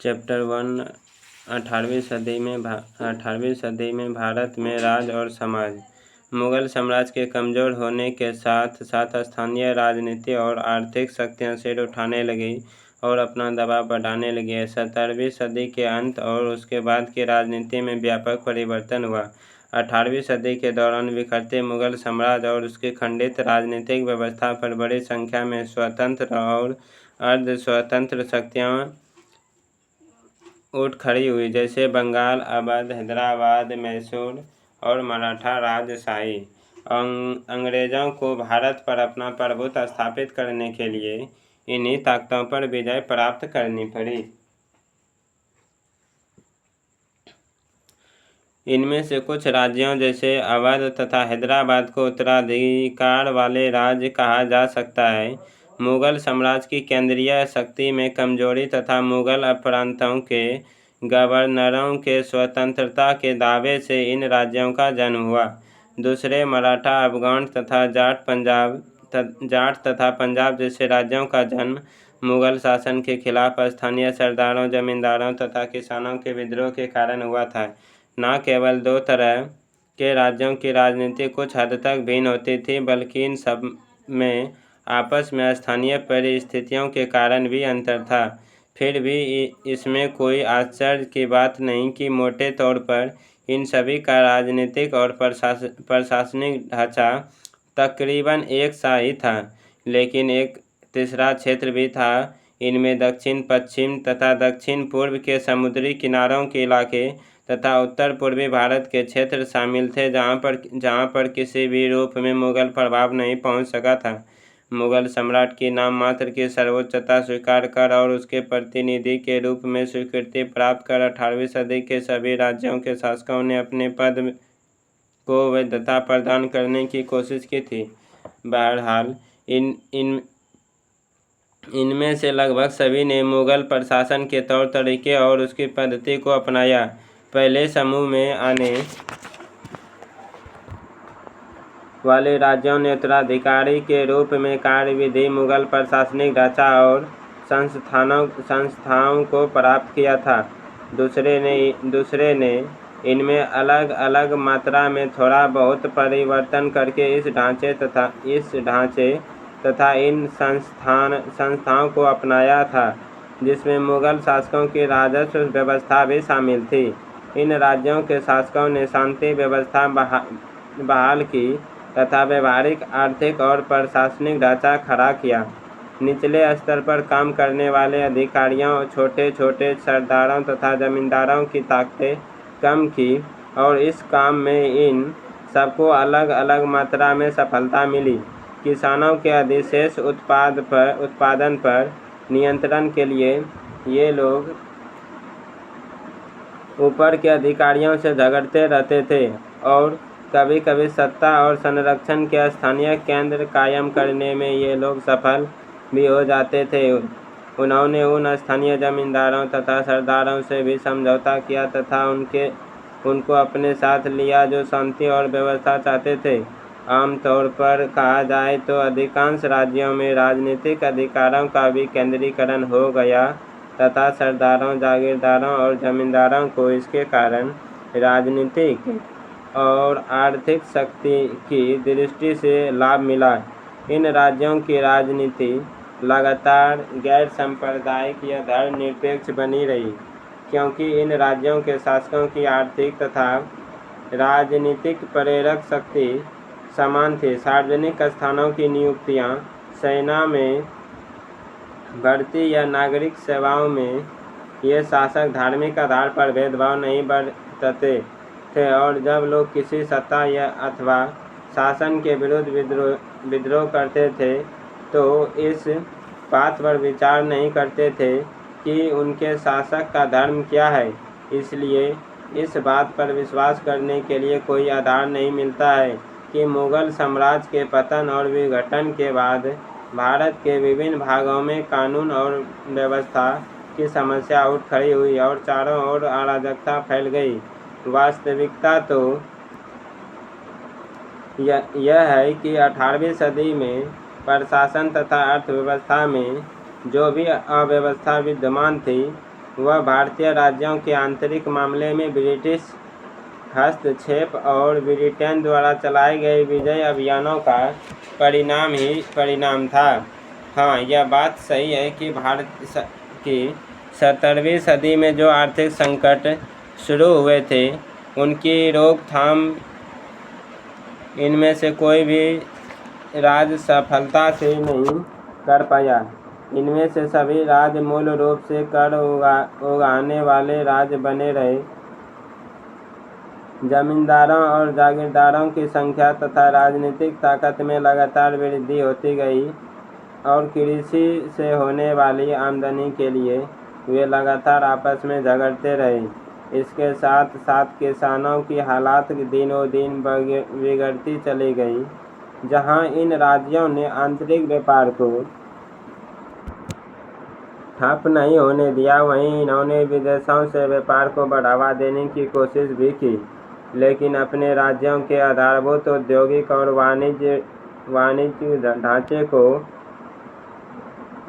Chapter 1 18वीं सदी में भारत में राज और समाज। मुगल साम्राज्य के कमज़ोर होने के साथ साथ स्थानीय राजनीति और आर्थिक शक्तियां सिर उठाने लगी और अपना दबाव बढ़ाने लगी। 17वीं सदी के अंत और उसके बाद की राजनीति में व्यापक परिवर्तन हुआ। 18वीं सदी के दौरान बिखरते मुगल साम्राज्य और उसकी खंडित राजनीतिक व्यवस्था पर बड़ी संख्या में स्वतंत्र और अर्ध स्वतंत्र शक्तियां उठ खड़ी हुई, जैसे बंगाल, अवध, हैदराबाद, मैसूर और मराठा राजशाही। अंग्रेजों को भारत पर अपना प्रभुत्व स्थापित करने के लिए इन्हीं ताकतों पर विजय प्राप्त करनी पड़ी। इनमें से कुछ राज्यों जैसे अवध तथा हैदराबाद को उत्तराधिकार वाले राज्य कहा जा सकता है। मुगल साम्राज्य की केंद्रीय शक्ति में कमजोरी तथा मुगल प्रांतों के गवर्नरों के स्वतंत्रता के दावे से इन राज्यों का जन्म हुआ। दूसरे मराठा, अफगान तथा जाट तथा पंजाब जैसे राज्यों का जन्म मुगल शासन के खिलाफ स्थानीय सरदारों, जमींदारों तथा किसानों के विद्रोह के कारण हुआ था। न केवल दो तरह के राज्यों की राजनीति कुछ हद तक भिन्न होती थी, बल्कि इन सब में आपस में स्थानीय परिस्थितियों के कारण भी अंतर था। फिर भी इसमें कोई आश्चर्य की बात नहीं कि मोटे तौर पर इन सभी का राजनीतिक और प्रशासनिक ढांचा तकरीबन एक सा ही था। लेकिन एक तीसरा क्षेत्र भी था। इनमें दक्षिण पश्चिम तथा दक्षिण पूर्व के समुद्री किनारों के इलाके तथा उत्तर पूर्वी भारत के क्षेत्र शामिल थे, जहाँ पर किसी भी रूप में मुगल प्रभाव नहीं पहुँच सका था। मुगल सम्राट की नाम मात्र की सर्वोच्चता स्वीकार कर और उसके प्रतिनिधि के रूप में स्वीकृति प्राप्त कर 18वीं सदी के सभी राज्यों के शासकों ने अपने पद को वैधता प्रदान करने की कोशिश की थी। बहरहाल इनमें से लगभग सभी ने मुगल प्रशासन के तौर तरीके और उसकी पद्धति को अपनाया। पहले समूह में आने वाले राज्यों ने उत्तराधिकारी के रूप में कार्यविधि, मुगल प्रशासनिक ढांचा और संस्थाओं को प्राप्त किया था। दूसरे ने इनमें अलग अलग मात्रा में थोड़ा बहुत परिवर्तन करके इस ढांचे तथा इन संस्थाओं को अपनाया था, जिसमें मुगल शासकों की राजस्व व्यवस्था भी शामिल थी। इन राज्यों के शासकों ने शांति व्यवस्था बहाल की तथा व्यवहारिक, आर्थिक और प्रशासनिक ढांचा खड़ा किया। निचले स्तर पर काम करने वाले अधिकारियों, छोटे छोटे सरदारों तथा जमींदारों की ताकतें कम की और इस काम में इन सबको अलग अलग मात्रा में सफलता मिली। किसानों के अधिशेष उत्पादन पर नियंत्रण के लिए ये लोग ऊपर के अधिकारियों से झगड़ते रहते थे और कभी कभी सत्ता और संरक्षण के स्थानीय केंद्र कायम करने में ये लोग सफल भी हो जाते थे। उन्होंने उन स्थानीय जमींदारों तथा सरदारों से भी समझौता किया तथा उनको अपने साथ लिया जो शांति और व्यवस्था चाहते थे। आमतौर पर कहा जाए तो अधिकांश राज्यों में राजनीतिक अधिकारों का भी केंद्रीकरण हो गया तथा सरदारों, जागीरदारों और जमींदारों को इसके कारण राजनीतिक और आर्थिक शक्ति की दृष्टि से लाभ मिला। इन राज्यों की राजनीति लगातार गैर सांप्रदायिक या धर्मनिरपेक्ष बनी रही, क्योंकि इन राज्यों के शासकों की आर्थिक तथा राजनीतिक प्रेरक शक्ति समान थी। सार्वजनिक स्थानों की नियुक्तियां, सेना में भर्ती या नागरिक सेवाओं में ये शासक धार्मिक आधार पर भेदभाव नहीं बरतते थे और जब लोग किसी सत्ता या अथवा शासन के विरुद्ध विद्रोह करते थे तो इस बात पर विचार नहीं करते थे कि उनके शासक का धर्म क्या है। इसलिए इस बात पर विश्वास करने के लिए कोई आधार नहीं मिलता है कि मुगल साम्राज्य के पतन और विघटन के बाद भारत के विभिन्न भागों में कानून और व्यवस्था की समस्या उठ खड़ी हुई और चारों ओर अराजकता फैल गई। वास्तविकता तो यह है कि 18वीं सदी में प्रशासन तथा अर्थव्यवस्था में जो भी अव्यवस्था विद्यमान थी, वह भारतीय राज्यों के आंतरिक मामले में ब्रिटिश हस्तक्षेप और ब्रिटेन द्वारा चलाए गए विजय अभियानों का परिणाम था। हाँ, यह बात सही है कि भारत की 17वीं सदी में जो आर्थिक संकट शुरू हुए थे उनकी रोकथाम इनमें से कोई भी राज्य सफलता से नहीं कर पाया। इनमें से सभी राज्य मूल रूप से कर उगाने वाले राज्य बने रहे। जमींदारों और जागीरदारों की संख्या तथा राजनीतिक ताकत में लगातार वृद्धि होती गई और कृषि से होने वाली आमदनी के लिए वे लगातार आपस में झगड़ते रहे। इसके साथ साथ किसानों की हालात दिनों दिन बिगड़ती चली गई। जहां इन राज्यों ने आंतरिक व्यापार को ठप नहीं होने दिया, वहीं इन्होंने विदेशों से व्यापार को बढ़ावा देने की कोशिश भी की, लेकिन अपने राज्यों के आधारभूत औद्योगिक और वाणिज्य ढांचे को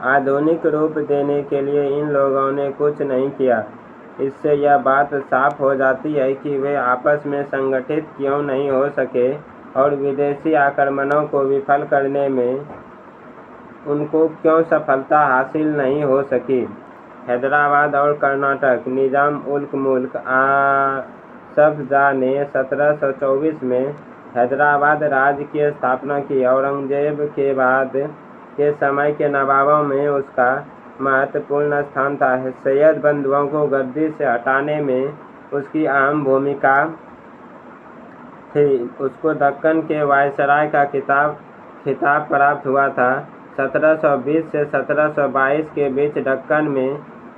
आधुनिक रूप देने के लिए इन लोगों ने कुछ नहीं किया। इससे यह बात साफ हो जाती है कि वे आपस में संगठित क्यों नहीं हो सके और विदेशी आक्रमणों को विफल करने में उनको क्यों सफलता हासिल नहीं हो सकी। हैदराबाद और कर्नाटक निजाम उल मुल्क आसफ जाह ने 1724 में हैदराबाद राज्य की स्थापना की। औरंगजेब के बाद के समय के नवाबों में उसका महत्वपूर्ण स्थान था। सैयद बंधुओं को गद्दी से हटाने में उसकी अहम भूमिका थी। उसको दक्कन के वायसराय का खिताब प्राप्त हुआ था। 1720 से 1722 के बीच दक्कन में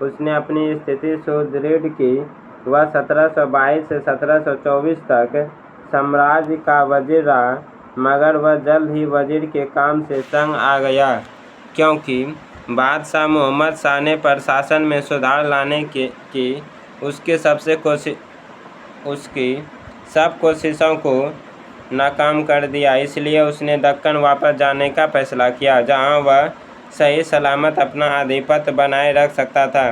उसने अपनी स्थिति सुदृढ़ की। वह 1722 से 1724 तक साम्राज्य का वजीर रहा, मगर वह जल्द ही वजीर के काम से तंग आ गया, क्योंकि बादशाह मोहम्मद शाह ने प्रशासन में सुधार लाने की उसकी सब कोशिशों को नाकाम कर दिया। इसलिए उसने दक्कन वापस जाने का फैसला किया, जहां वह सही सलामत अपना आधिपत्य बनाए रख सकता था।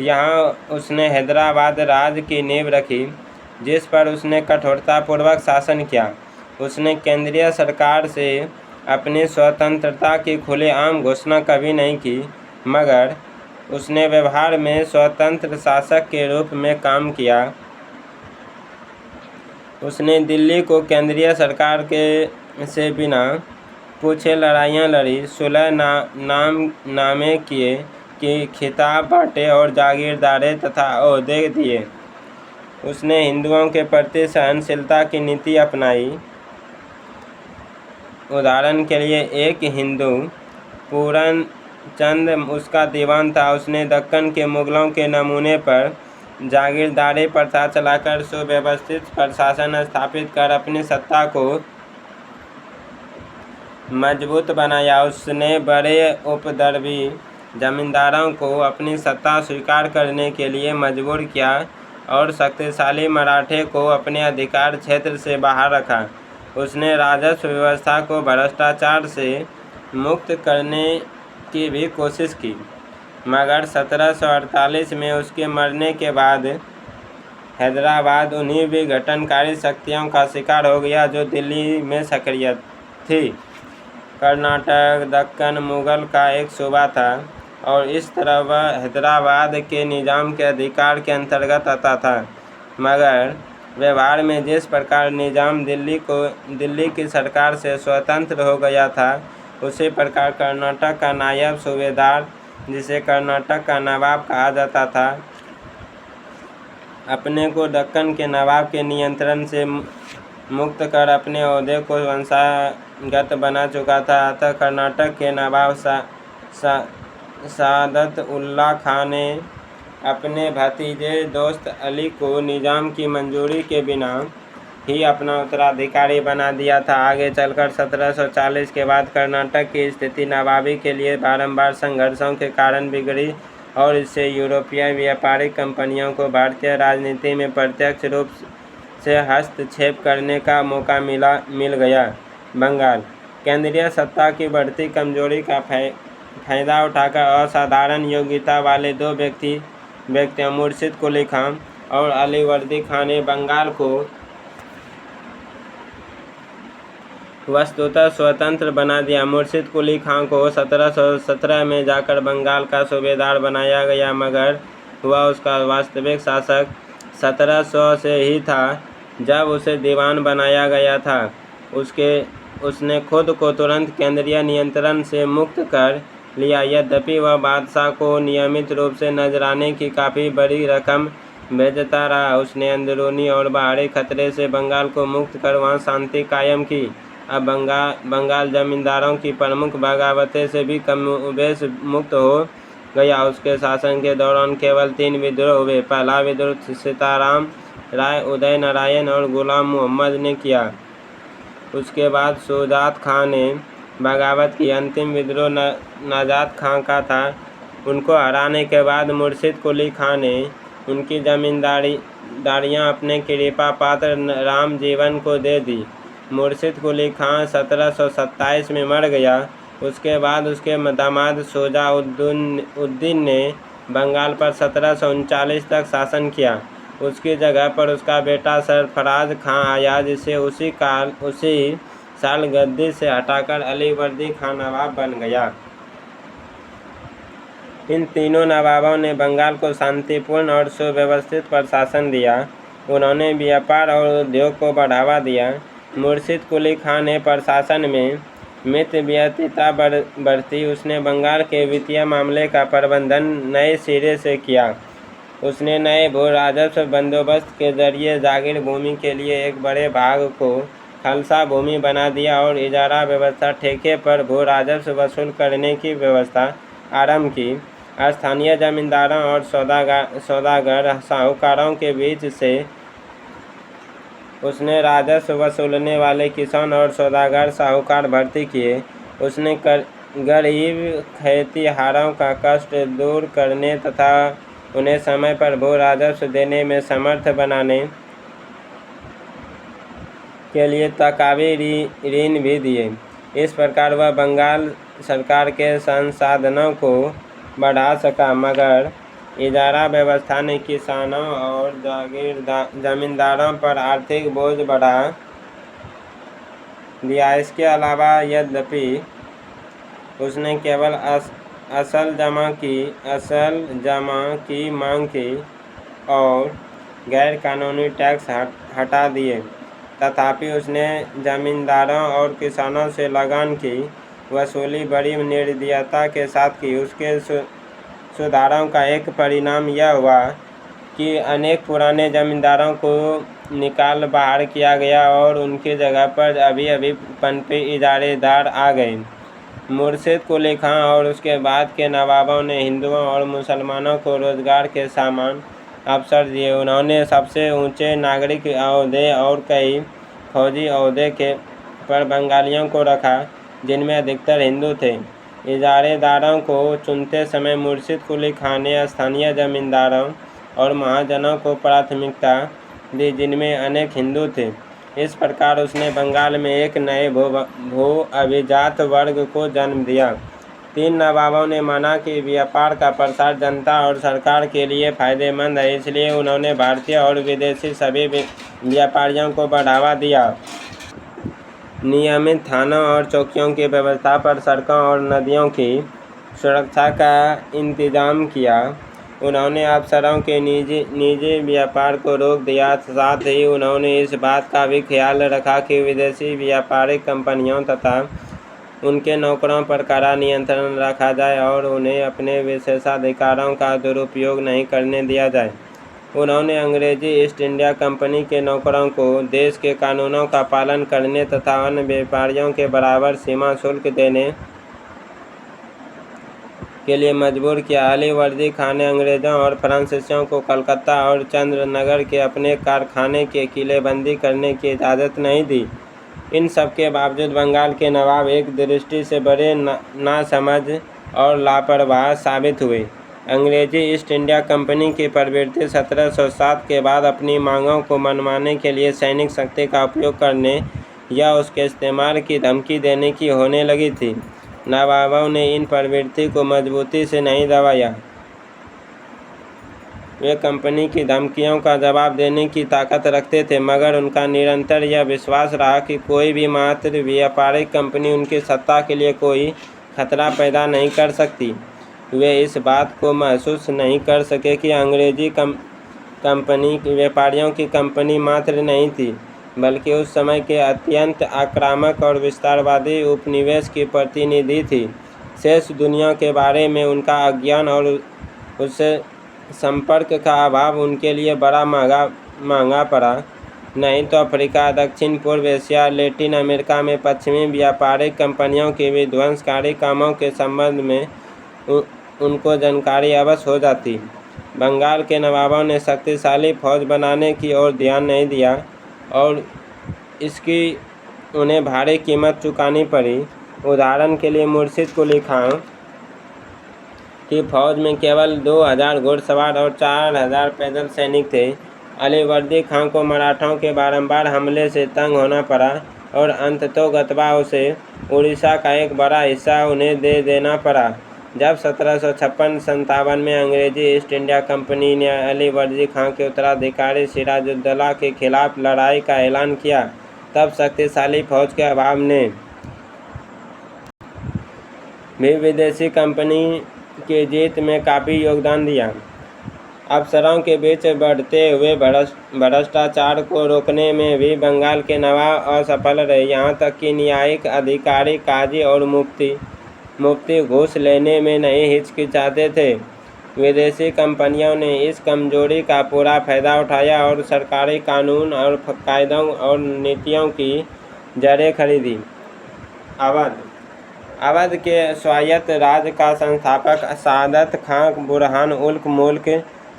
यहाँ उसने हैदराबाद राज्य की नींव रखी, जिस पर उसने कठोरतापूर्वक शासन किया। उसने केंद्रीय सरकार से अपनी स्वतंत्रता की खुलेआम घोषणा कभी नहीं की, मगर उसने व्यवहार में स्वतंत्र शासक के रूप में काम किया। उसने दिल्ली को केंद्रीय सरकार से बिना पूछे लड़ाइयाँ लड़ी, सुलह नामे किए कि खिताब बांटे और जागीरदारी तथा ओहदे दिए। उसने हिंदुओं के प्रति सहनशीलता की नीति अपनाई। उदाहरण के लिए एक हिंदू पूरन चंद उसका दीवान था। उसने दक्कन के मुगलों के नमूने पर जागीरदारी प्रथा चलाकर सुव्यवस्थित प्रशासन स्थापित कर अपनी सत्ता को मजबूत बनाया। उसने बड़े उपद्रवी जमींदारों को अपनी सत्ता स्वीकार करने के लिए मजबूर किया और शक्तिशाली मराठे को अपने अधिकार क्षेत्र से बाहर रखा। उसने राजस्व व्यवस्था को भ्रष्टाचार से मुक्त करने की भी कोशिश की, मगर 1748 में उसके मरने के बाद हैदराबाद उन्हीं विघटनकारी शक्तियों का शिकार हो गया जो दिल्ली में सक्रिय थी। कर्नाटक दक्कन मुगल का एक सूबा था और इस तरह वह हैदराबाद के निजाम के अधिकार के अंतर्गत आता था, मगर व्यवहार में जिस प्रकार निजाम दिल्ली की सरकार से स्वतंत्र हो गया था, उसी प्रकार कर्नाटक का नायब सूबेदार, जिसे कर्नाटक का नवाब कहा जाता था, अपने को दक्कन के नवाब के नियंत्रण से मुक्त कर अपने ओहदे को वंशागत बना चुका था। अतः कर्नाटक के नवाब सादत उल्ला खां ने अपने भतीजे दोस्त अली को निजाम की मंजूरी के बिना ही अपना उत्तराधिकारी बना दिया था। आगे चलकर 1740 के बाद कर्नाटक की स्थिति नवाबी के लिए बारंबार संघर्षों के कारण बिगड़ी और इससे यूरोपीय व्यापारिक कंपनियों को भारतीय राजनीति में प्रत्यक्ष रूप से हस्तक्षेप करने का मौका मिल गया। बंगाल केंद्रीय सत्ता की बढ़ती कमजोरी का फायदा उठाकर असाधारण योग्यता वाले दो व्यक्ति व्यक्तियों मुर्शिद कुली खां और अलीवर्दी खां ने बंगाल को वस्तुतः स्वतंत्र बना दिया। मुर्शिद कुली खां को 1717 में जाकर बंगाल का सूबेदार बनाया गया, मगर वह उसका वास्तविक शासक 1700 से ही था जब उसे दीवान बनाया गया था। उसने खुद को तुरंत केंद्रीय नियंत्रण से मुक्त कर लिया। यद्यपि वह बादशाह को नियमित रूप से नजराने की काफ़ी बड़ी रकम भेजता रहा, उसने अंदरूनी और बाहरी खतरे से बंगाल को मुक्त कर वहाँ शांति कायम की। अब बंगाल जमींदारों की प्रमुख बगावतें से भी कमोबेश मुक्त हो गया। उसके शासन के दौरान केवल 3 विद्रोह हुए। पहला विद्रोह सीताराम राय, उदय नारायण और गुलाम मोहम्मद ने किया। उसके बाद शुजात खां ने बगावत की। अंतिम विद्रोह नजात खां का था। उनको हराने के बाद मुर्शिद कुली खां ने उनकी जमींदारियां अपने कृपा पात्र राम जीवन को दे दी। मुर्शिद कुली खां 1727 में मर गया। उसके बाद उसके दामाद शुजा-उद-दीन ने बंगाल पर 1739 तक शासन किया। उसकी जगह पर उसका बेटा सरफराज खां आया, जिसे उसी साल गद्दी से हटाकर अलीवर्दी खां नवाब बन गया। इन तीनों नवाबों ने बंगाल को शांतिपूर्ण और सुव्यवस्थित प्रशासन दिया। उन्होंने व्यापार और उद्योग को बढ़ावा दिया। मुर्शिद कुली खां ने प्रशासन में मितव्ययिता बरती। उसने बंगाल के वित्तीय मामले का प्रबंधन नए सिरे से किया। उसने नए भू राजस्व बंदोबस्त के जरिए जागीर भूमि के लिए एक बड़े भाग को खालसा भूमि बना दिया और इजारा व्यवस्था, ठेके पर भू राजस्व वसूल करने की व्यवस्था आरंभ की। स्थानीय जमींदारों और सौदागर साहूकारों के बीच से उसने राजस्व वसूलने वाले किसान और सौदागर साहूकार भर्ती किए। उसने गरीब खेतिहरों का कष्ट दूर करने तथा उन्हें समय पर भू राजस्व देने में समर्थ बनाने के लिए तकावी ऋण भी दिए। इस प्रकार वह बंगाल सरकार के संसाधनों को बढ़ा सका, मगर इजारा व्यवस्था ने किसानों और जमींदारों पर आर्थिक बोझ बढ़ा दिया। इसके अलावा यद्यपि उसने केवल असल जमा की मांग की और गैर कानूनी टैक्स हटा दिए, तथापि उसने जमींदारों और किसानों से लगान की वसूली बड़ी निर्दयता के साथ की। उसके सुधारों का एक परिणाम यह हुआ कि अनेक पुराने जमींदारों को निकाल बाहर किया गया और उनकी जगह पर अभी पनपे इजारेदार आ गए। मुर्शिद कुली खां और उसके बाद के नवाबों ने हिंदुओं और मुसलमानों को रोजगार के समान अवसर दिए। उन्होंने सबसे ऊंचे नागरिक ओहदे और कई फौजी ओहदे पर बंगालियों को रखा, जिनमें अधिकतर हिंदू थे। इजारेदारों को चुनते समय मुर्शिद कुली खां ने स्थानीय जमींदारों और महाजनों को प्राथमिकता दी, जिनमें अनेक हिंदू थे। इस प्रकार उसने बंगाल में एक नए भू अभिजात वर्ग को जन्म दिया। 3 नवाबों ने माना कि व्यापार का प्रसार जनता और सरकार के लिए फायदेमंद है, इसलिए उन्होंने भारतीय और विदेशी सभी व्यापारियों को बढ़ावा दिया। नियमित थानों और चौकियों की व्यवस्था पर सड़कों और नदियों की सुरक्षा का इंतजाम किया। उन्होंने अफसरों के निजी व्यापार को रोक दिया। साथ ही उन्होंने इस बात का भी ख्याल रखा कि विदेशी व्यापारिक कंपनियों तथा उनके नौकरों पर कड़ा नियंत्रण रखा जाए और उन्हें अपने विशेषाधिकारों का दुरुपयोग नहीं करने दिया जाए। उन्होंने अंग्रेजी ईस्ट इंडिया कंपनी के नौकरों को देश के कानूनों का पालन करने तथा अन्य व्यापारियों के बराबर सीमा शुल्क देने के लिए मजबूर किया। अलीवर्दी खां ने अंग्रेजों और फ्रांसीसियों को कलकत्ता और चंद्रनगर के अपने कारखाने की किलेबंदी करने की इजाज़त नहीं दी। इन सब के बावजूद बंगाल के नवाब एक दृष्टि से बड़े नासमझ और लापरवाह साबित हुए। अंग्रेजी ईस्ट इंडिया कंपनी की प्रवृत्ति 1707 के बाद अपनी मांगों को मनवाने के लिए सैनिक शक्ति का उपयोग करने या उसके इस्तेमाल की धमकी देने की होने लगी थी। नवाबों ने इन प्रवृत्ति को मजबूती से नहीं दबाया। वे कंपनी की धमकियों का जवाब देने की ताकत रखते थे, मगर उनका निरंतर यह विश्वास रहा कि कोई भी मात्र व्यापारिक कंपनी उनकी सत्ता के लिए कोई खतरा पैदा नहीं कर सकती। वे इस बात को महसूस नहीं कर सके कि अंग्रेजी कंपनी व्यापारियों की कंपनी मात्र नहीं थी, बल्कि उस समय के अत्यंत आक्रामक और विस्तारवादी उपनिवेश की प्रतिनिधि थी। शेष दुनिया के बारे में उनका अज्ञान और उससे संपर्क का अभाव उनके लिए बड़ा महंगा पड़ा। नहीं तो अफ्रीका, दक्षिण पूर्व एशिया, लैटिन अमेरिका में पश्चिमी व्यापारिक कंपनियों के विध्वंसकारी कामों के संबंध में उनको जानकारी अवश्य हो जाती। बंगाल के नवाबों ने शक्तिशाली फौज बनाने की ओर ध्यान नहीं दिया और इसकी उन्हें भारी कीमत चुकानी पड़ी। उदाहरण के लिए मुर्शिद कुली खां की फौज में केवल 2000 घुड़सवार और 4000 पैदल सैनिक थे। अलीवर्दी खां को मराठों के बारंबार हमले से तंग होना पड़ा और अंततोगत्वा उसे उड़ीसा का एक बड़ा हिस्सा उन्हें दे देना पड़ा। जब 1756-57 में अंग्रेजी ईस्ट इंडिया कंपनी ने अलीवर्दी खां के उत्तराधिकारी सिराजुद्दौला के खिलाफ लड़ाई का ऐलान किया, तब शक्तिशाली फौज के अभाव ने भी विदेशी कंपनी की जीत में काफ़ी योगदान दिया। अफसरों के बीच बढ़ते हुए भ्रष्टाचार को रोकने में भी बंगाल के नवाब असफल रहे। यहाँ तक कि न्यायिक अधिकारी, काजी और मुफ्ती घूस लेने में नहीं हिचकिचाते थे। विदेशी कंपनियों ने इस कमजोरी का पूरा फायदा उठाया और सरकारी कानून और कायदों और नीतियों की जड़ें खरीदी। अवध के स्वायत्त राज्य का संस्थापक सादत खां बुरहान उल मुल्क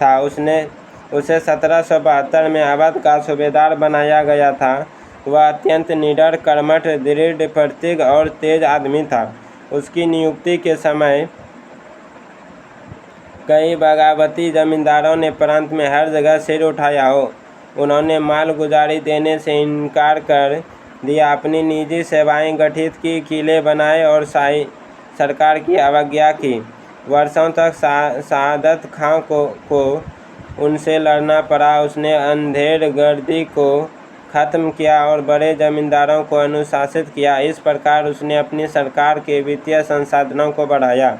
था। उसे 1772 में अवध का सूबेदार बनाया गया था। वह अत्यंत निडर, कर्मठ, दृढ़ प्रतिज्ञ और तेज आदमी था। उसकी नियुक्ति के समय कई बगावती जमींदारों ने प्रांत में हर जगह सिर उठाया हो। उन्होंने मालगुजारी देने से इनकार कर दिया, अपनी निजी सेवाएं गठित की, किले बनाए और शाही सरकार की अवज्ञा की। वर्षों तक सादत खां को उनसे लड़ना पड़ा। उसने अंधेरगर्दी को खत्म किया और बड़े जमींदारों को अनुशासित किया। इस प्रकार उसने अपनी सरकार के वित्तीय संसाधनों को बढ़ाया।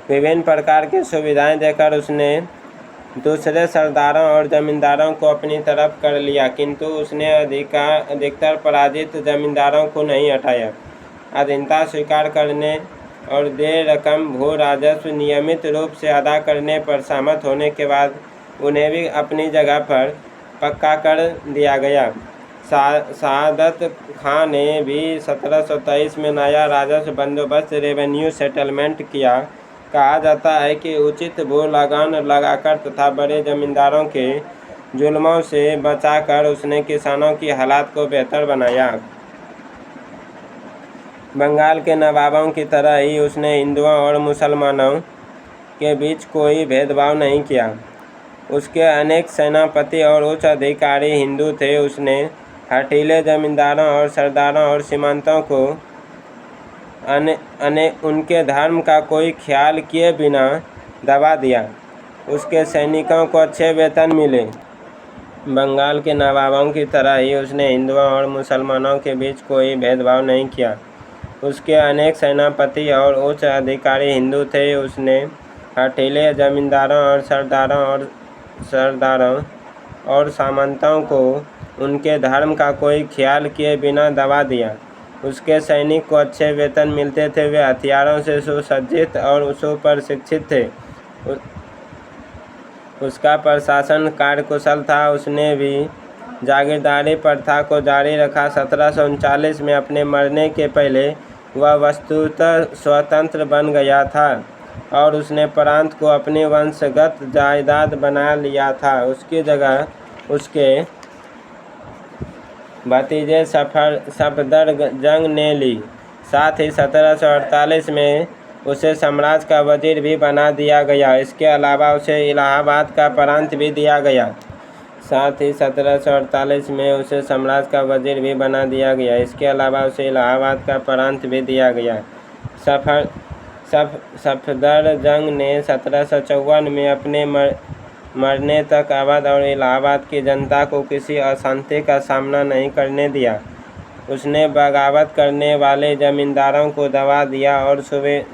विभिन्न प्रकार की सुविधाएं देकर उसने दूसरे सरदारों और जमींदारों को अपनी तरफ कर लिया, किंतु उसने अधिकतर पराजित जमींदारों को नहीं हटाया। अधीनता स्वीकार करने और देय रकम भू राजस्व नियमित रूप से अदा करने पर सहमत होने के बाद उन्हें भी अपनी जगह पर पक्का कर दिया गया। सादत खां ने भी 1723 में नया राजस्व बंदोबस्त रेवेन्यू सेटलमेंट किया। कहा जाता है कि उचित भू लगान लगाकर तथा बड़े जमींदारों के जुल्मों से बचाकर उसने किसानों की हालात को बेहतर बनाया। बंगाल के नवाबों की तरह ही उसने हिंदुओं और मुसलमानों के बीच कोई भेदभाव नहीं किया। उसके अनेक सेनापति और उच्च अधिकारी हिंदू थे। उसने हठीले जमींदारों और सरदारों और सीमांतों को उनके धर्म का कोई ख्याल किए बिना दबा दिया। उसके सैनिकों को अच्छे वेतन मिले। बंगाल के नवाबों की तरह ही उसने हिंदुओं और मुसलमानों के बीच कोई भेदभाव नहीं किया। उसके अनेक सेनापति और उच्च अधिकारी हिंदू थे। उसने हठीले जमींदारों और सरदारों और सामंतों को उनके धर्म का कोई ख्याल किए बिना दबा दिया। उसके सैनिक को अच्छे वेतन मिलते थे। वे हथियारों से सुसज्जित और सुप्रशिक्षित थे। उसका प्रशासन कार्यकुशल था। उसने भी जागीरदारी प्रथा को जारी रखा। 1739 में अपने मरने के पहले वह वस्तुतः स्वतंत्र बन गया था और उसने प्रांत को अपनी वंशगत जायदाद बना लिया था। उसकी जगह उसके भतीजे सफदरजंग ने ली। साथ ही 1748 में उसे साम्राज्य का वजीर भी बना दिया गया। इसके अलावा उसे इलाहाबाद का प्रांत भी दिया गया। 1754 में सफदरजंग ने 1754 में अपने मरने तक अवध और इलाहाबाद की जनता को किसी अशांति का सामना नहीं करने दिया। उसने बगावत करने वाले जमींदारों को दबा दिया और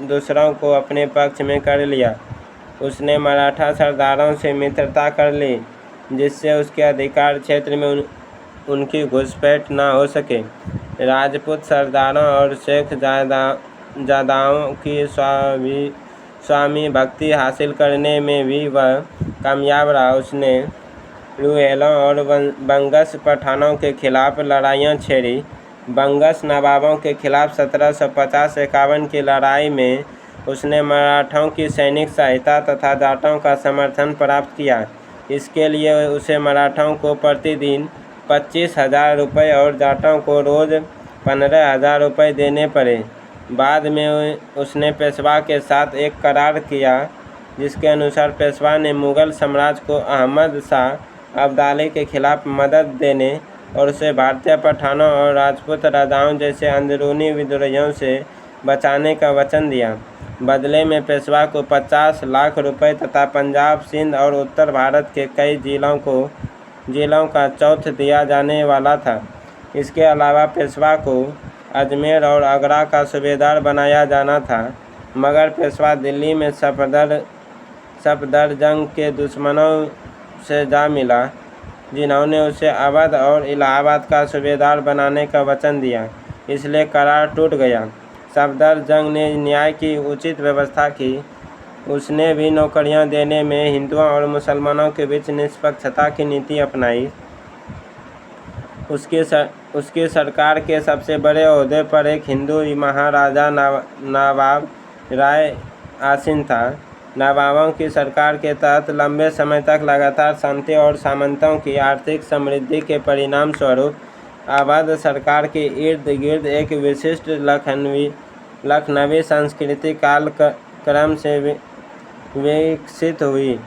दूसरों को अपने पक्ष में कर लिया। उसने मराठा सरदारों से मित्रता कर ली, जिससे उसके अधिकार क्षेत्र में उनकी घुसपैठ न हो सके। राजपूत सरदारों और शेख जादाओं की स्वामी भक्ति हासिल करने में भी वह कामयाब रहा। उसने रुहेलों और बंगस पठानों के खिलाफ लड़ाइयाँ छेड़ी। बंगस नवाबों के खिलाफ 1750-51 की लड़ाई में उसने मराठों की सैनिक सहायता तथा जाटों का समर्थन प्राप्त किया। इसके लिए उसे मराठों को प्रतिदिन 25,000 रुपये और जाटों को रोज़ 15,000 रुपये देने पड़े। बाद में उसने पेशवा के साथ एक करार किया, जिसके अनुसार पेशवा ने मुग़ल साम्राज्य को अहमद शाह अब्दाली के खिलाफ मदद देने और उसे भारतीय पठानों और राजपूत राजाओं जैसे अंदरूनी विद्रोहियों से बचाने का वचन दिया। बदले में पेशवा को 50 लाख रुपये तथा पंजाब, सिंध और उत्तर भारत के कई जिलों का चौथ दिया जाने वाला था। इसके अलावा पेशवा को अजमेर और आगरा का सूबेदार बनाया जाना था, मगर पेशवा दिल्ली में सफदरजंग के दुश्मनों से जा मिला, जिन्होंने उसे अवध और इलाहाबाद का सूबेदार बनाने का वचन दिया। इसलिए करार टूट गया। सफदरजंग ने न्याय की उचित व्यवस्था की। उसने भी नौकरियां देने में हिंदुओं और मुसलमानों के बीच निष्पक्षता की नीति अपनाई। उसकी सरकार के सबसे बड़े ओहदे पर एक हिंदू महाराजा नवाब राय आसीन था। नवाबों की सरकार के तहत लंबे समय तक लगातार शांति और सामंतों की आर्थिक समृद्धि के परिणाम स्वरूप अवध सरकार के इर्द गिर्द एक विशिष्ट लखनवी संस्कृति काल क्रम से विकसित हुई।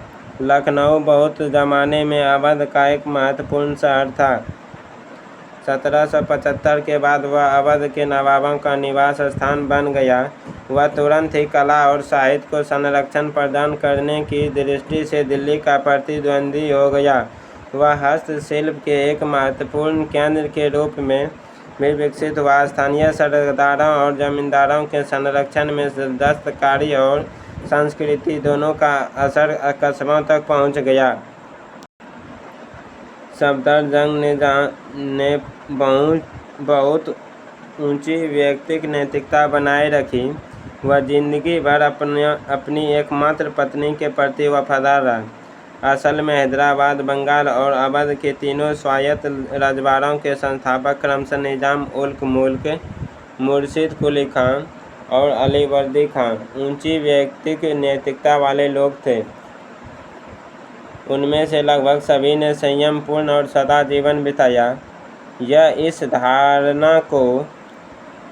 लखनऊ बहुत ज़माने में अवध का एक महत्वपूर्ण शहर था। 1775 के बाद वह अवध के नवाबों का निवास स्थान बन गया। वह तुरंत ही कला और साहित्य को संरक्षण प्रदान करने की दृष्टि से दिल्ली का प्रतिद्वंदी हो गया। वह हस्तशिल्प के एक महत्वपूर्ण केंद्र के रूप में भी विकसित हुआ। स्थानीय सरदारों और जमींदारों के संरक्षण में दस्तकारी और संस्कृति दोनों का असर कस्बों तक पहुंच गया। सफदरजंग ने बहुत ऊंची व्यक्तिगत नैतिकता बनाए रखी। वह जिंदगी भर अपनी एकमात्र पत्नी के प्रति वफादार रहा। असल में हैदराबाद, बंगाल और अवध के तीनों स्वायत्त रजवाड़ों के संस्थापक क्रमशः निजाम उल मुल्क, मुर्शिद कुली खान और अलीवर्दी खान ऊंची व्यक्तिगत नैतिकता वाले लोग थे। उनमें से लगभग सभी ने संयमपूर्ण और सदा जीवन बिताया। यह इस धारणा को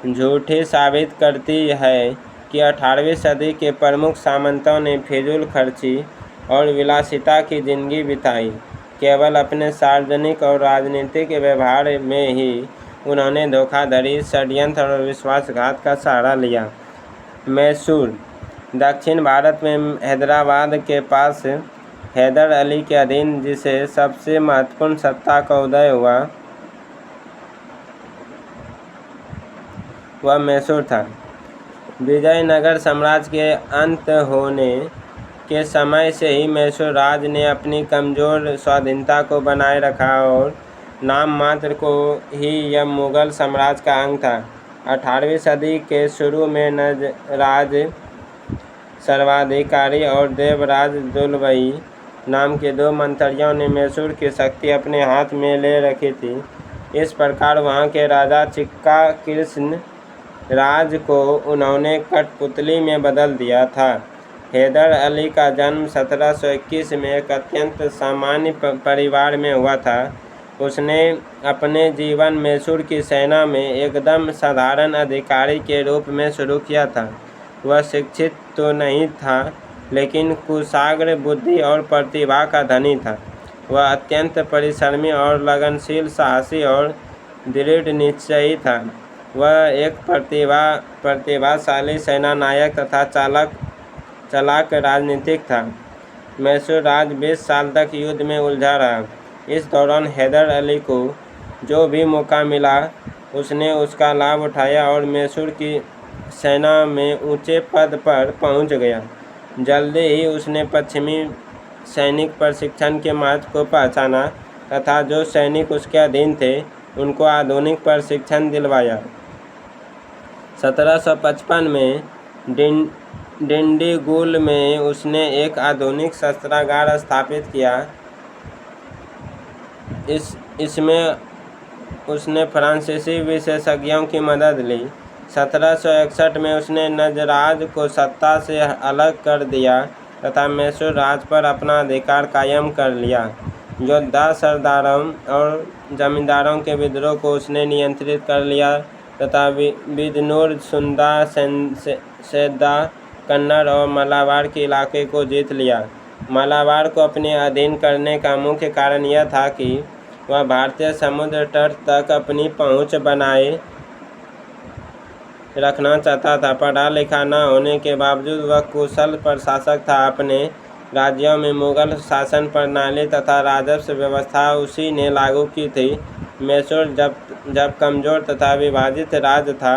झूठी साबित करती है कि 18वीं सदी के प्रमुख सामंतों ने फिजूल खर्ची और विलासिता की जिंदगी बिताई। केवल अपने सार्वजनिक और राजनीतिक व्यवहार में ही उन्होंने धोखाधड़ी, षड्यंत्र और विश्वासघात का सहारा लिया। मैसूर दक्षिण भारत में हैदराबाद के पास हैदर अली के अधीन जिसे सबसे महत्वपूर्ण सत्ता का उदय हुआ, वह मैसूर था। विजयनगर साम्राज्य के अंत होने के समय से ही मैसूर राज ने अपनी कमज़ोर स्वाधीनता को बनाए रखा और नाम मात्र को ही यह मुग़ल साम्राज्य का अंग था। 18वीं सदी के शुरू में नजराज सर्वाधिकारी और देवराज दुलबई नाम के दो मंत्रियों ने मैसूर की शक्ति अपने हाथ में ले रखी थी। इस प्रकार वहाँ के राजा चिक्का कृष्ण राज को उन्होंने कठपुतली में बदल दिया था। हैदर अली का जन्म 1721 में एक अत्यंत सामान्य परिवार में हुआ था। उसने अपने जीवन मैसूर की सेना में एकदम साधारण अधिकारी के रूप में शुरू किया था। वह शिक्षित तो नहीं था, लेकिन कुशाग्र बुद्धि और प्रतिभा का धनी था। वह अत्यंत परिश्रमी और लगनशील, साहसी और दृढ़ निश्चयी था। वह एक प्रतिभाशाली सेनानायक तथा चालाक राजनीतिक था। मैसूर राज 20 साल तक युद्ध में उलझा रहा। इस दौरान हैदर अली को जो भी मौका मिला उसने उसका लाभ उठाया और मैसूर की सेना में ऊंचे पद पर पहुंच गया। जल्दी ही उसने पश्चिमी सैनिक प्रशिक्षण के महत्व को पहचाना तथा जो सैनिक उसके अधीन थे उनको आधुनिक प्रशिक्षण दिलवाया। 1755 में डिंडीगुल में उसने एक आधुनिक शस्त्रागार स्थापित किया। इसमें उसने फ्रांसीसी विशेषज्ञों की मदद ली। 1761 में उसने नजराज को सत्ता से अलग कर दिया तथा मैसूर राज पर अपना अधिकार कायम कर लिया। योद्धा सरदारों और जमींदारों के विद्रोह को उसने नियंत्रित कर लिया तथा बिजनौर, सुंदा, सेद्दा, कन्नड़ और मालाबार के इलाके को जीत लिया। मालाबार को अपने अधीन करने का मुख्य कारण यह था कि वह भारतीय समुद्र तट तक अपनी पहुंच बनाए रखना चाहता था। पढ़ा लिखा न होने के बावजूद वह कुशल प्रशासक था। अपने राज्यों में मुगल शासन प्रणाली तथा राजस्व व्यवस्था उसी ने लागू की थी। मैसूर जब कमज़ोर तथा विभाजित राज्य था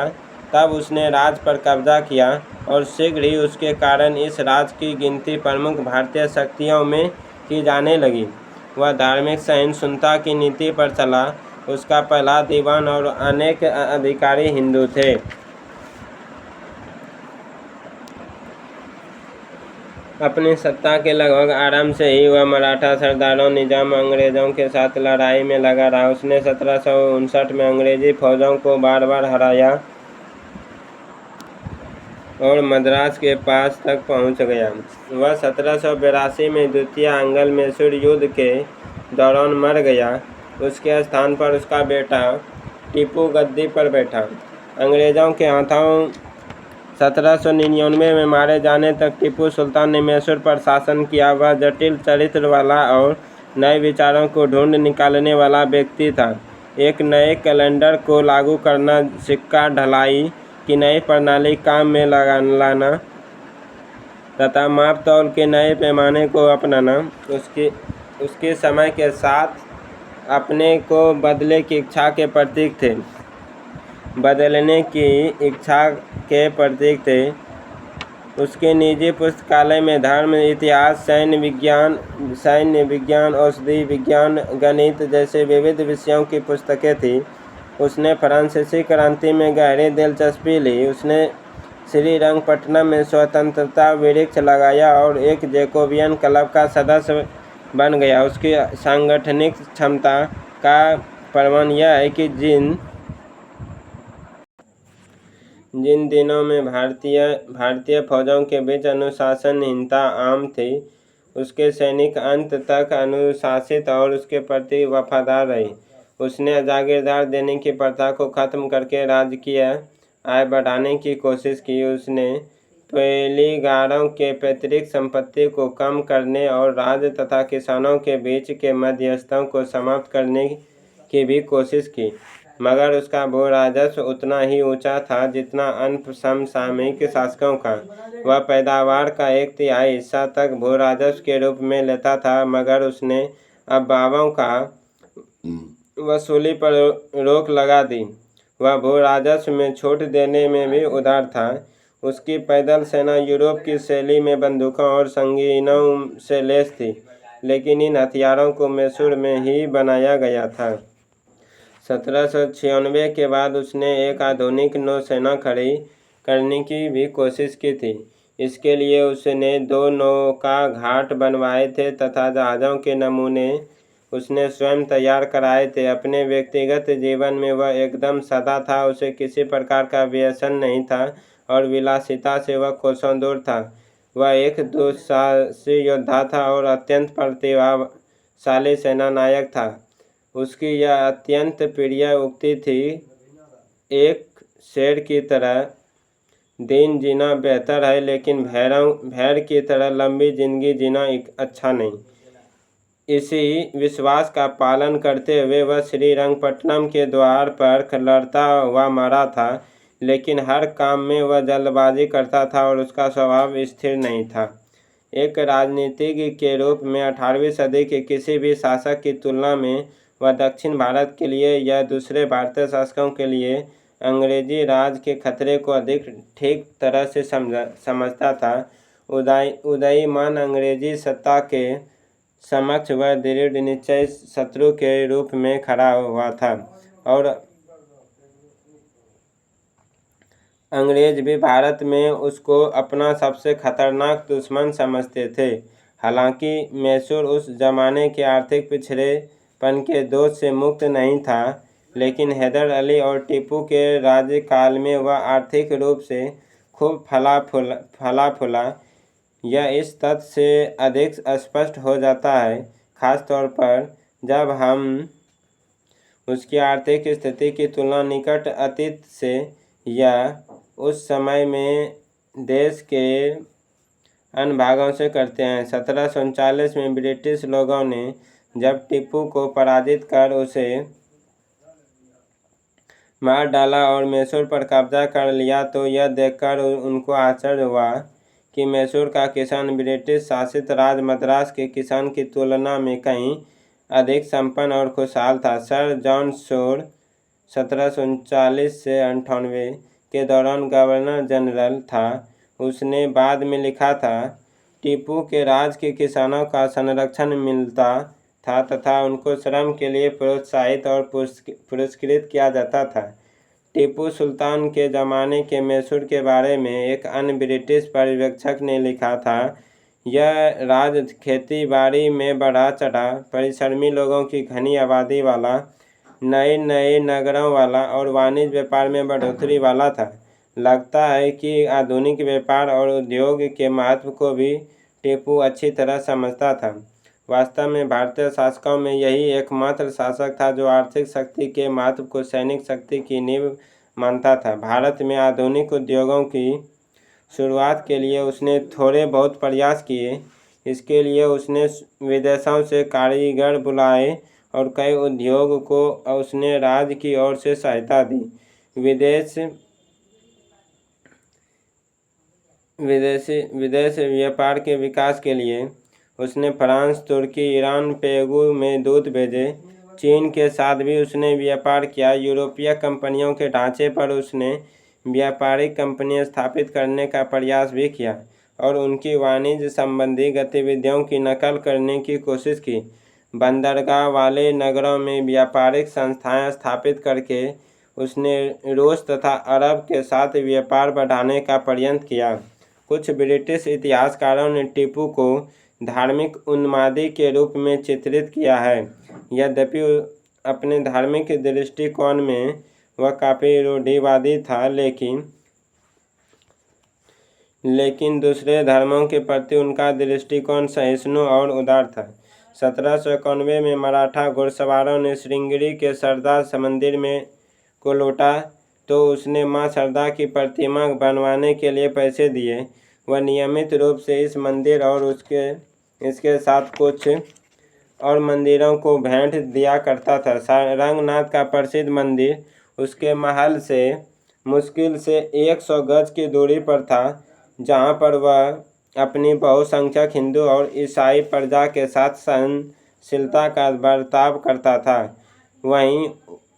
तब उसने राज्य पर कब्जा किया और शीघ्र ही उसके कारण इस राज्य की गिनती प्रमुख भारतीय शक्तियों में की जाने लगी। वह धार्मिक सहिष्णुता की नीति पर चला। उसका पहला दीवान और अनेक अधिकारी हिंदू थे। अपनी सत्ता के लगभग आरंभ से ही वह मराठा सरदारों निजाम अंग्रेज़ों के साथ लड़ाई में लगा रहा। उसने 1759 में अंग्रेजी फौजों को बार बार हराया और मद्रास के पास तक पहुंच गया। वह 1782 में द्वितीय आंग्ल मैसूर युद्ध के दौरान मर गया। उसके स्थान पर उसका बेटा टीपू गद्दी पर बैठा। अंग्रेज़ों के हाथों 1799 में मारे जाने तक टीपू सुल्तान ने मैसूर पर शासन किया। वह जटिल चरित्र वाला और नए विचारों को ढूंढ निकालने वाला व्यक्ति था। एक नए कैलेंडर को लागू करना, सिक्का ढलाई की नई प्रणाली काम में लाना तथा माप तौल के नए पैमाने को अपनाना उसके समय के साथ अपने को बदलने की इच्छा के प्रतीक थे। उसके निजी पुस्तकालय में धर्म, इतिहास, सैन्य विज्ञान, औषधि विज्ञान, गणित जैसे विविध विषयों की पुस्तकें थीं। उसने फ्रांसीसी क्रांति में गहरी दिलचस्पी ली। उसने श्रीरंगपट्टनम में स्वतंत्रता वृक्ष लगाया और एक जैकोबियन क्लब का सदस्य बन गया। उसकी सांगठनिक क्षमता का प्रमाण यह है कि जिन दिनों में भारतीय फौजों के बीच अनुशासनहीनता आम थी, उसके सैनिक अंत तक अनुशासित और उसके प्रति वफादार रहे। उसने जागीरदार देने की प्रथा को खत्म करके राजकीय आय बढ़ाने की कोशिश की। उसने पेलीगारों के पैतृक संपत्ति को कम करने और राज्य तथा किसानों के बीच के मध्यस्थों को समाप्त करने की भी कोशिश की, मगर उसका भू राजस्व उतना ही ऊंचा था जितना अन्य समसामयिक शासकों का। वह पैदावार का 1/3 हिस्सा तक भू राजस्व के रूप में लेता था, मगर उसने अफवाहों का वसूली पर रोक लगा दी। वह भू राजस्व में छूट देने में भी उदार था। उसकी पैदल सेना यूरोप की शैली में बंदूकों और संगीनों से लैस थी, लेकिन इन हथियारों को मैसूर में ही बनाया गया था। 1796 के बाद उसने एक आधुनिक नौसेना खड़ी करने की भी कोशिश की थी। इसके लिए उसने 2 नौका घाट बनवाए थे तथा जहाज़ों के नमूने उसने स्वयं तैयार कराए थे। अपने व्यक्तिगत जीवन में वह एकदम सादा था। उसे किसी प्रकार का व्यसन नहीं था और विलासिता से वह कोसों दूर था। वह एक दुस्साहसी योद्धा था और अत्यंत प्रतिभाशाली सेनानायक था। उसकी यह अत्यंत प्रिय उक्ति थी, एक शेर की तरह दिन जीना बेहतर है, लेकिन भेड़ की तरह लंबी जिंदगी जीना अच्छा नहीं। इसी विश्वास का पालन करते हुए वह श्रीरंगपट्टनम के द्वार पर लड़ता हुआ मरा था, लेकिन हर काम में वह जल्दबाजी करता था और उसका स्वभाव स्थिर नहीं था। एक राजनीतिज्ञ के रूप में 18वीं सदी के किसी भी शासक की तुलना में वह दक्षिण भारत के लिए या दूसरे भारतीय शासकों के लिए अंग्रेजी राज के खतरे को अधिक ठीक तरह से समझता था। उदयीमान अंग्रेजी सत्ता के समक्ष वह दृढ़ निश्चय शत्रु के रूप में खड़ा हुआ था और अंग्रेज भी भारत में उसको अपना सबसे खतरनाक दुश्मन समझते थे। हालांकि मैसूर उस जमाने के आर्थिक पिछड़ेपन के दोष से मुक्त नहीं था, लेकिन हैदर अली और टीपू के राज्यकाल में वह आर्थिक रूप से खूब फला फूला। यह इस तथ्य से अधिक स्पष्ट हो जाता है, खास तौर पर जब हम उसकी आर्थिक स्थिति की तुलना निकट अतीत से या उस समय में देश के अन्य भागों से करते हैं। 1739 में ब्रिटिश लोगों ने जब टीपू को पराजित कर उसे मार डाला और मैसूर पर कब्जा कर लिया, तो यह देखकर उनको आश्चर्य हुआ कि मैसूर का किसान ब्रिटिश शासित राज मद्रास के किसान की तुलना में कहीं अधिक संपन्न और खुशहाल था। सर जॉन शोर 1739 से 98 के दौरान गवर्नर जनरल था। उसने बाद में लिखा था, टीपू के राज के किसानों का संरक्षण मिलता था तथा उनको श्रम के लिए प्रोत्साहित और पुरस्कृत किया जाता था। टीपू सुल्तान के ज़माने के मैसूर के बारे में एक अन्य ब्रिटिश पर्यवेक्षक ने लिखा था, यह राज खेती बाड़ी में बढ़ा चढ़ा, परिश्रमी लोगों की घनी आबादी वाला, नए नए नगरों वाला और वाणिज्य व्यापार में बढ़ोतरी वाला था। लगता है कि आधुनिक व्यापार और उद्योग के महत्व को भी टीपू अच्छी तरह समझता था। वास्तव में भारतीय शासकों में यही एकमात्र शासक था जो आर्थिक शक्ति के महत्व को सैनिक शक्ति की नींव मानता था। भारत में आधुनिक उद्योगों की शुरुआत के लिए उसने थोड़े बहुत प्रयास किए। इसके लिए उसने विदेशों से कारीगर बुलाए और कई उद्योग को उसने राज्य की ओर से सहायता दी। विदेश व्यापार के विकास के लिए उसने फ्रांस, तुर्की, ईरान, पेगू में दूत भेजे। चीन के साथ भी उसने व्यापार किया। यूरोपीय कंपनियों के ढांचे पर उसने व्यापारिक कंपनियां स्थापित करने का प्रयास भी किया और उनकी वाणिज्य संबंधी गतिविधियों की नकल करने की कोशिश की। बंदरगाह वाले नगरों में व्यापारिक संस्थाएं स्थापित करके उसने रूस तथा अरब के साथ व्यापार बढ़ाने का प्रयत्न किया। कुछ ब्रिटिश इतिहासकारों ने टीपू को धार्मिक उन्मादी के रूप में चित्रित किया है। यद्यपि अपने धार्मिक दृष्टिकोण में वह काफ़ी रूढ़िवादी था, लेकिन दूसरे धर्मों के प्रति उनका दृष्टिकोण सहिष्णु और उदार था। 1791 में मराठा घुड़सवारों ने श्रृंगेरी के शारदा मंदिर को लूटा, तो उसने मां शारदा की प्रतिमा बनवाने के लिए पैसे दिए। वह नियमित रूप से इस मंदिर और इसके साथ कुछ और मंदिरों को भेंट दिया करता था। रंगनाथ का प्रसिद्ध मंदिर उसके महल से मुश्किल से 100 गज की दूरी पर था, जहां पर वह अपनी बहुसंख्यक हिंदू और ईसाई प्रजा के साथ सहनशीलता का बर्ताव करता था। वहीं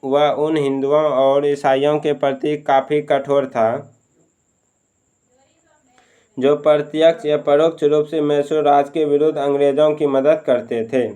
वह उन हिंदुओं और ईसाइयों के प्रति काफ़ी कठोर था जो प्रत्यक्ष या परोक्ष रूप से मैसूर राज के विरुद्ध अंग्रेजों की मदद करते थे।